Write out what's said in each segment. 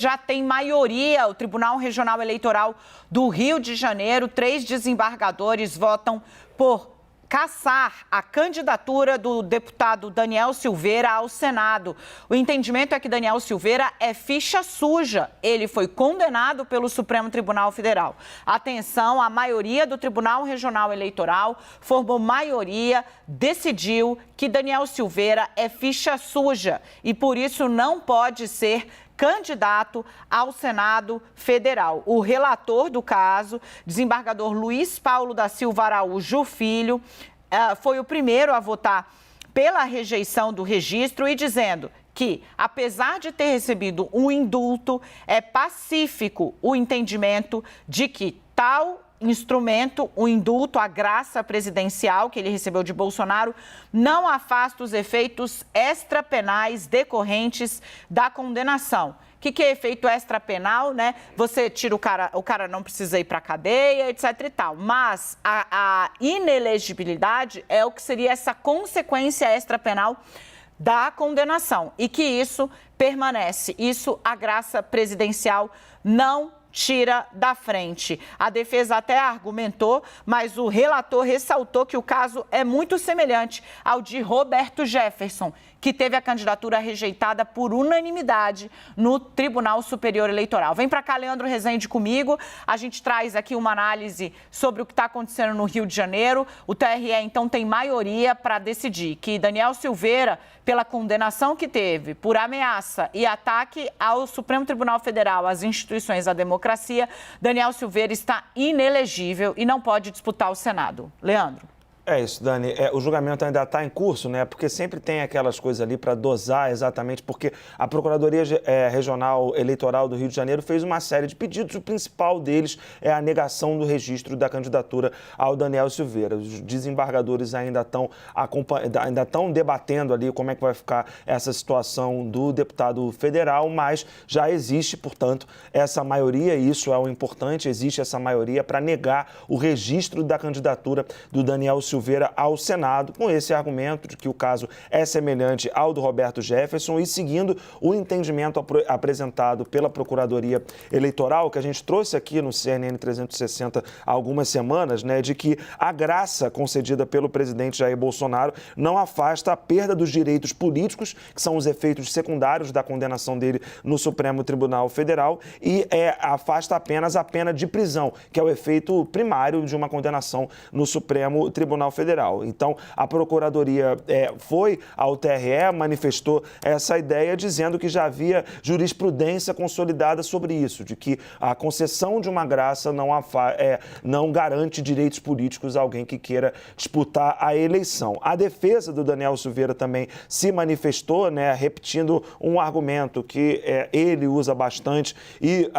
Já tem maioria, o Tribunal Regional Eleitoral do Rio de Janeiro, 3 desembargadores votam por cassar a candidatura do deputado Daniel Silveira ao Senado. O entendimento é que Daniel Silveira é ficha suja. Ele foi condenado pelo Supremo Tribunal Federal. Atenção, a maioria do Tribunal Regional Eleitoral formou maioria, decidiu que Daniel Silveira é ficha suja e por isso não pode ser candidato ao Senado Federal. O relator do caso, desembargador Luiz Paulo da Silva Araújo Filho, foi o primeiro a votar pela rejeição do registro e dizendo que, apesar de ter recebido um indulto, é pacífico o entendimento de que tal instrumento, o indulto, a graça presidencial que ele recebeu de Bolsonaro, não afasta os efeitos extrapenais decorrentes da condenação. O que é efeito extrapenal, né? Você tira o cara não precisa ir para a cadeia, etc e tal. Mas a inelegibilidade é o que seria essa consequência extrapenal da condenação e que isso permanece. Isso a graça presidencial não tira da frente. A defesa até argumentou, mas o relator ressaltou que o caso é muito semelhante ao de Roberto Jefferson, que teve a candidatura rejeitada por unanimidade no Tribunal Superior Eleitoral. Vem para cá, Leandro Rezende, comigo. A gente traz aqui uma análise sobre o que está acontecendo no Rio de Janeiro. O TRE, então, tem maioria para decidir que Daniel Silveira, pela condenação que teve por ameaça e ataque ao Supremo Tribunal Federal, às instituições da democracia, Daniel Silveira está inelegível e não pode disputar o Senado. Leandro. É isso, Dani. O julgamento ainda está em curso, né? Porque sempre tem aquelas coisas ali para dosar exatamente, porque a Procuradoria Regional Eleitoral do Rio de Janeiro fez uma série de pedidos. O principal deles é a negação do registro da candidatura ao Daniel Silveira. Os desembargadores ainda estão debatendo ali como é que vai ficar essa situação do deputado federal, mas já existe, portanto, essa maioria, e isso é o importante, existe essa maioria para negar o registro da candidatura do Daniel Silveira ao Senado, com esse argumento de que o caso é semelhante ao do Roberto Jefferson e seguindo o entendimento apresentado pela Procuradoria Eleitoral, que a gente trouxe aqui no CNN 360 há algumas semanas, né, de que a graça concedida pelo presidente Jair Bolsonaro não afasta a perda dos direitos políticos, que são os efeitos secundários da condenação dele no Supremo Tribunal Federal, e afasta apenas a pena de prisão, que é o efeito primário de uma condenação no Supremo Tribunal Federal. Então, a Procuradoria foi ao TRE, manifestou essa ideia, dizendo que já havia jurisprudência consolidada sobre isso, de que a concessão de uma graça não garante direitos políticos a alguém que queira disputar a eleição. A defesa do Daniel Silveira também se manifestou, né, repetindo um argumento que ele usa bastante e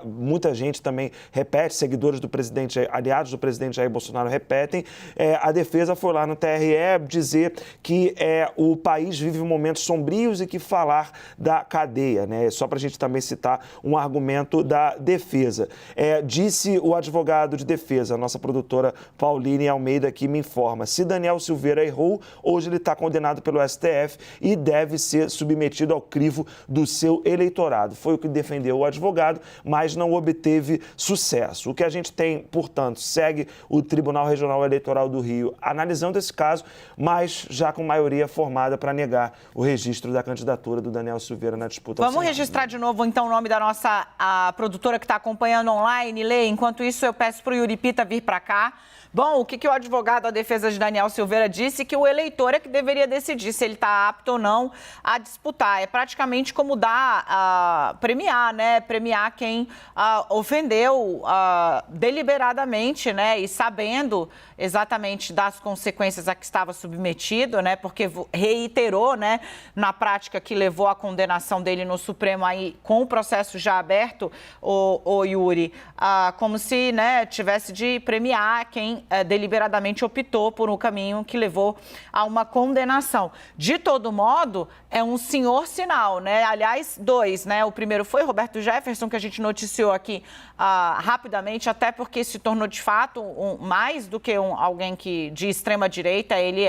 muita gente também repete, seguidores do presidente, aliados do presidente Jair Bolsonaro repetem. A defesa foi lá no TRE dizer que o país vive momentos sombrios e que falar da cadeia, né? Só para a gente também citar um argumento da defesa. Disse o advogado de defesa, a nossa produtora Pauline Almeida aqui me informa, se Daniel Silveira errou, hoje ele está condenado pelo STF e deve ser submetido ao crivo do seu eleitorado. Foi o que defendeu o advogado, mas não obteve sucesso. O que a gente tem, portanto, segue o Tribunal Regional Eleitoral do Rio analisando esse caso, mas já com maioria formada para negar o registro da candidatura do Daniel Silveira na disputa. Vamos registrar de novo, então, o nome da nossa produtora que está acompanhando online, Lê. Enquanto isso, eu peço para o Yuri Pita vir para cá. Bom, o que o advogado da defesa de Daniel Silveira disse? Que o eleitor é que deveria decidir se ele está apto ou não a disputar. É praticamente como premiar, né? Premiar quem ofendeu deliberadamente, né? E sabendo exatamente das consequências a que estava submetido, né? Porque reiterou, né? Na prática que levou à condenação dele no Supremo aí com o processo já aberto, o Yuri, como se, né, tivesse de premiar quem deliberadamente optou por um caminho que levou a uma condenação. De todo modo, é um senhor sinal, né? Aliás, dois, né? O primeiro foi Roberto Jefferson, que a gente noticiou aqui rapidamente, até porque se tornou de fato mais do que alguém que de extrema-direita, ele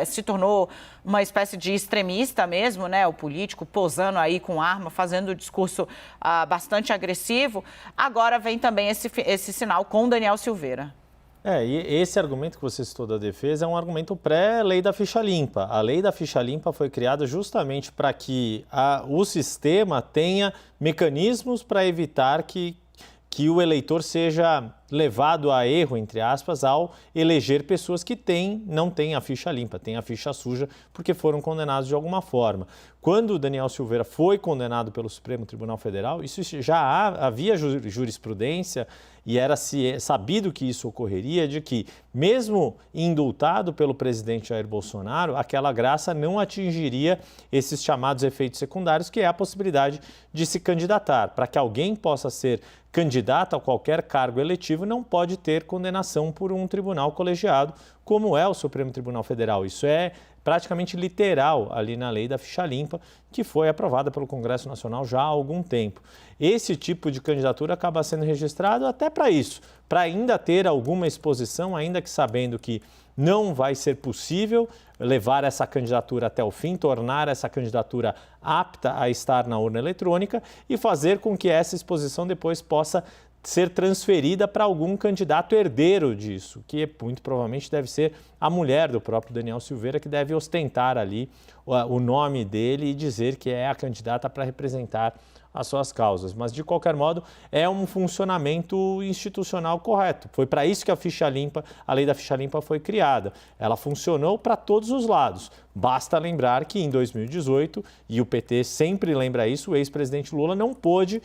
se tornou uma espécie de extremista mesmo, né? O político posando aí com arma, fazendo um discurso bastante agressivo. Agora vem também esse sinal com o Daniel Silveira. E esse argumento que você citou da defesa é um argumento pré-lei da ficha limpa. A lei da ficha limpa foi criada justamente para que o sistema tenha mecanismos para evitar que o eleitor seja levado a erro, entre aspas, ao eleger pessoas que não têm a ficha limpa, têm a ficha suja, porque foram condenados de alguma forma. Quando o Daniel Silveira foi condenado pelo Supremo Tribunal Federal, isso já havia jurisprudência e era sabido que isso ocorreria, de que, mesmo indultado pelo presidente Jair Bolsonaro, aquela graça não atingiria esses chamados efeitos secundários, que é a possibilidade de se candidatar. Para que alguém possa ser candidato a qualquer cargo eletivo, não pode ter condenação por um tribunal colegiado, como é o Supremo Tribunal Federal. Isso é praticamente literal ali na lei da ficha limpa, que foi aprovada pelo Congresso Nacional já há algum tempo. Esse tipo de candidatura acaba sendo registrado até para isso, para ainda ter alguma exposição, ainda que sabendo que não vai ser possível levar essa candidatura até o fim, tornar essa candidatura apta a estar na urna eletrônica e fazer com que essa exposição depois possa ser transferida para algum candidato herdeiro disso, que muito provavelmente deve ser a mulher do próprio Daniel Silveira, que deve ostentar ali o nome dele e dizer que é a candidata para representar as suas causas. Mas, de qualquer modo, é um funcionamento institucional correto. Foi para isso que a lei da ficha limpa foi criada. Ela funcionou para todos os lados. Basta lembrar que em 2018, e o PT sempre lembra isso, o ex-presidente Lula não pôde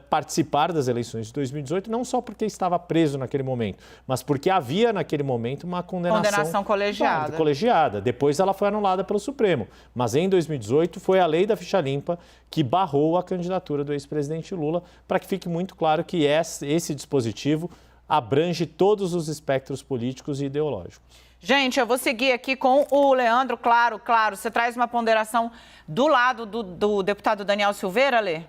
participar das eleições de 2018, não só porque estava preso naquele momento, mas porque havia naquele momento uma condenação colegiada. Depois ela foi anulada pelo Supremo. Mas em 2018 foi a lei da ficha limpa que barrou a candidatura do ex-presidente Lula, para que fique muito claro que esse dispositivo abrange todos os espectros políticos e ideológicos. Gente, eu vou seguir aqui com o Leandro. Claro, você traz uma ponderação do lado do deputado Daniel Silveira, Lê?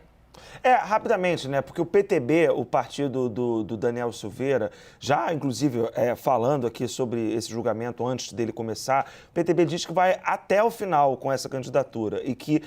Rapidamente, né? Porque o PTB, o partido do Daniel Silveira, já inclusive falando aqui sobre esse julgamento antes dele começar, o PTB diz que vai até o final com essa candidatura e que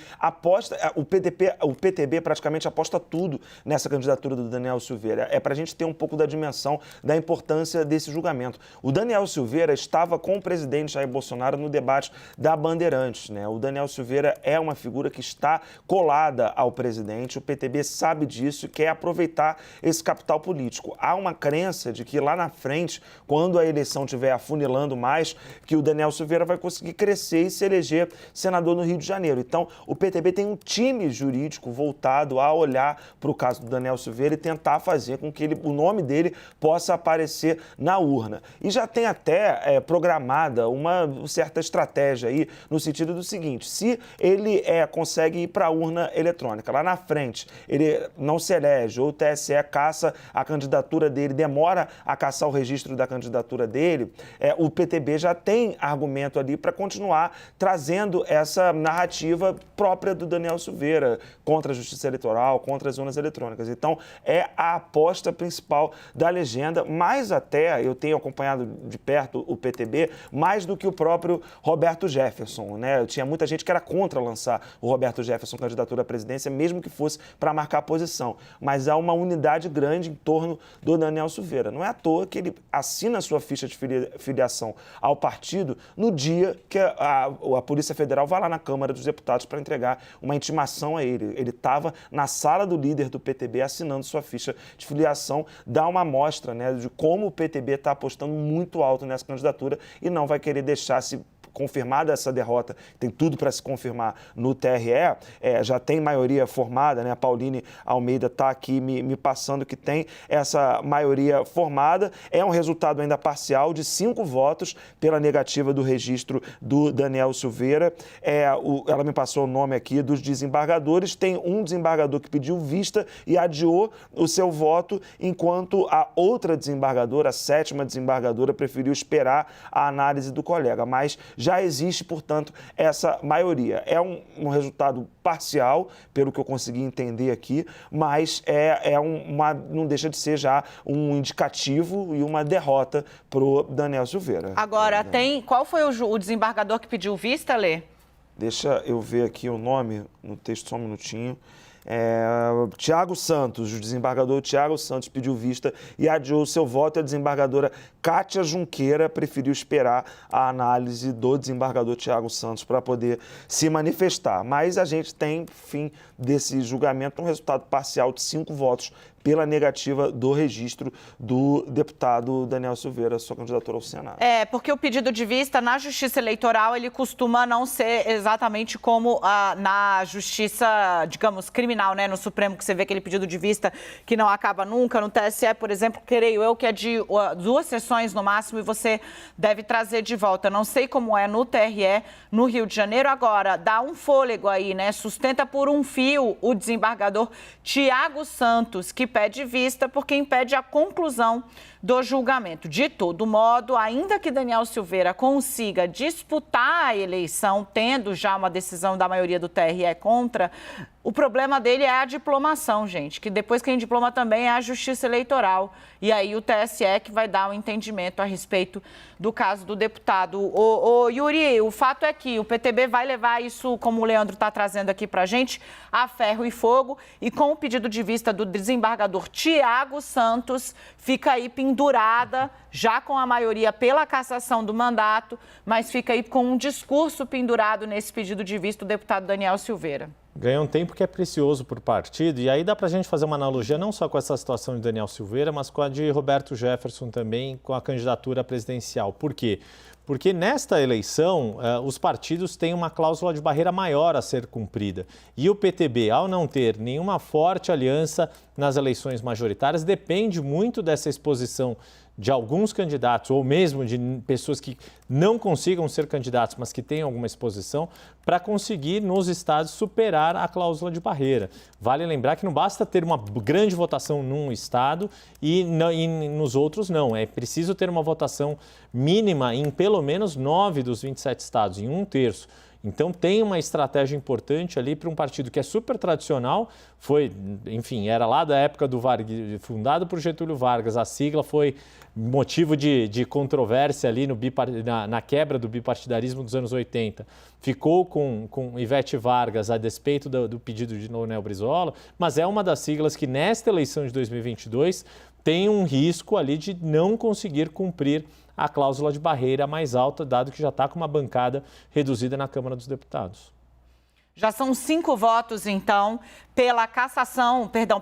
o PTB praticamente aposta tudo nessa candidatura do Daniel Silveira. É para a gente ter um pouco da dimensão da importância desse julgamento. O Daniel Silveira estava com o presidente Jair Bolsonaro no debate da Bandeirantes, né? O Daniel Silveira é uma figura que está colada ao presidente. O PTB sabe disso e quer aproveitar esse capital político. Há uma crença de que lá na frente, quando a eleição estiver afunilando mais, que o Daniel Silveira vai conseguir crescer e se eleger senador no Rio de Janeiro. Então, o PTB tem um time jurídico voltado a olhar para o caso do Daniel Silveira e tentar fazer com que o nome dele possa aparecer na urna. E já tem até programada uma certa estratégia aí, no sentido do seguinte: se ele consegue ir para a urna eletrônica, lá na frente, ele não se elege, ou o TSE caça a candidatura dele, demora a caçar o registro da candidatura dele, o PTB já tem argumento ali para continuar trazendo essa narrativa própria do Daniel Silveira contra a justiça eleitoral, contra as urnas eletrônicas. Então, é a aposta principal da legenda, mais até, eu tenho acompanhado de perto o PTB, mais do que o próprio Roberto Jefferson, né? Tinha muita gente que era contra lançar o Roberto Jefferson candidatura à presidência, mesmo que fosse para marcar a posição. Mas há uma unidade grande em torno do Daniel Silveira. Não é à toa que ele assina a sua ficha de filiação ao partido no dia que a Polícia Federal vai lá na Câmara dos Deputados para entregar uma intimação a ele. Ele estava na sala do líder do PTB assinando sua ficha de filiação. Dá uma amostra, né, de como o PTB está apostando muito alto nessa candidatura e não vai querer deixar-se confirmada essa derrota, tem tudo para se confirmar no TRE, já tem maioria formada, né? A Pauline Almeida está aqui me passando que tem essa maioria formada. É um resultado ainda parcial de 5 votos pela negativa do registro do Daniel Silveira. Ela me passou o nome aqui dos desembargadores. Tem um desembargador que pediu vista e adiou o seu voto, enquanto a outra desembargadora, a 7ª desembargadora, preferiu esperar a análise do colega. Mas já existe, portanto, essa maioria. É um resultado parcial, pelo que eu consegui entender aqui, mas não deixa de ser já um indicativo e uma derrota para o Daniel Silveira. Agora, qual foi o desembargador que pediu vista, Lê? Deixa eu ver aqui o nome no texto, só um minutinho. Tiago Santos, o desembargador Tiago Santos pediu vista e adiou seu voto. A desembargadora Kátia Junqueira preferiu esperar a análise do desembargador Tiago Santos para poder se manifestar. Mas a gente tem, fim desse julgamento, um resultado parcial de 5 votos pela negativa do registro do deputado Daniel Silveira, sua candidatura ao Senado. Porque o pedido de vista na Justiça Eleitoral, ele costuma não ser exatamente como na Justiça, digamos, criminal, né? No Supremo, que você vê aquele pedido de vista que não acaba nunca. No TSE, por exemplo, creio eu que é de 2 sessões no máximo e você deve trazer de volta. Não sei como é no TRE, no Rio de Janeiro. Agora, dá um fôlego aí, né? Sustenta por um fio o desembargador Tiago Santos, que pede vista porque impede a conclusão do julgamento. De todo modo, ainda que Daniel Silveira consiga disputar a eleição, tendo já uma decisão da maioria do TRE contra, o problema dele é a diplomação, gente, que depois quem diploma também é a Justiça Eleitoral. E aí o TSE que vai dar um entendimento a respeito do caso do deputado. Yuri, o fato é que o PTB vai levar isso, como o Leandro está trazendo aqui para a gente, a ferro e fogo, e com o pedido de vista do desembargador Tiago Santos, fica aí pendurada, já com a maioria pela cassação do mandato, mas fica aí com um discurso pendurado nesse pedido de vista do deputado Daniel Silveira. Ganha um tempo que é precioso para o partido, e aí dá para a gente fazer uma analogia não só com essa situação de Daniel Silveira, mas com a de Roberto Jefferson também, com a candidatura presidencial. Por quê? Porque nesta eleição, os partidos têm uma cláusula de barreira maior a ser cumprida. E o PTB, ao não ter nenhuma forte aliança nas eleições majoritárias, depende muito dessa exposição de alguns candidatos, ou mesmo de pessoas que não consigam ser candidatos, mas que tenham alguma exposição, para conseguir, nos estados, superar a cláusula de barreira. Vale lembrar que não basta ter uma grande votação num estado e nos outros não. É preciso ter uma votação mínima em pelo menos 9 dos 27 estados, em 1/3. Então tem uma estratégia importante ali para um partido que é super tradicional, era lá da época do Vargas, fundado por Getúlio Vargas, a sigla foi motivo de controvérsia ali na quebra do bipartidarismo dos anos 80. Ficou com Ivete Vargas a despeito do pedido de Leonel Brizola, mas é uma das siglas que nesta eleição de 2022 tem um risco ali de não conseguir cumprir a cláusula de barreira mais alta, dado que já está com uma bancada reduzida na Câmara dos Deputados. Já são 5 votos, então,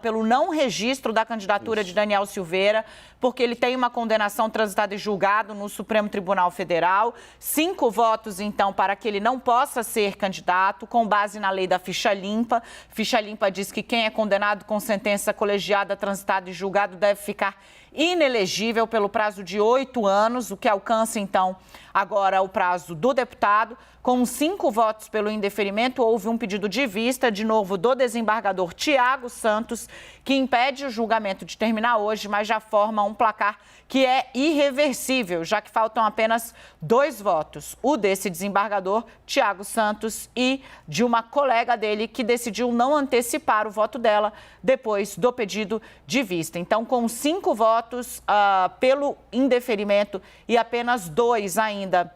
pelo não registro da candidatura de Daniel Silveira, porque ele tem uma condenação transitada e julgado no Supremo Tribunal Federal. 5 votos, então, para que ele não possa ser candidato, com base na lei da ficha limpa. Ficha limpa diz que quem é condenado com sentença colegiada, transitada e julgado deve ficar inelegível pelo prazo de 8 anos, o que alcança, então, agora o prazo do deputado. Com 5 votos pelo indeferimento, houve um pedido de vista, de novo, do desembargador Tiago Santos, que impede o julgamento de terminar hoje, mas já forma um placar que é irreversível, já que faltam apenas 2 votos. O desse desembargador, Tiago Santos, e de uma colega dele que decidiu não antecipar o voto dela depois do pedido de vista. Então, com 5 votos pelo indeferimento e apenas 2 ainda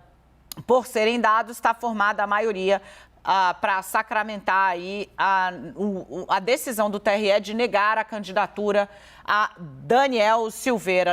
por serem dados, está formada a maioria para sacramentar aí a decisão do TRE de negar a candidatura a Daniel Silveira.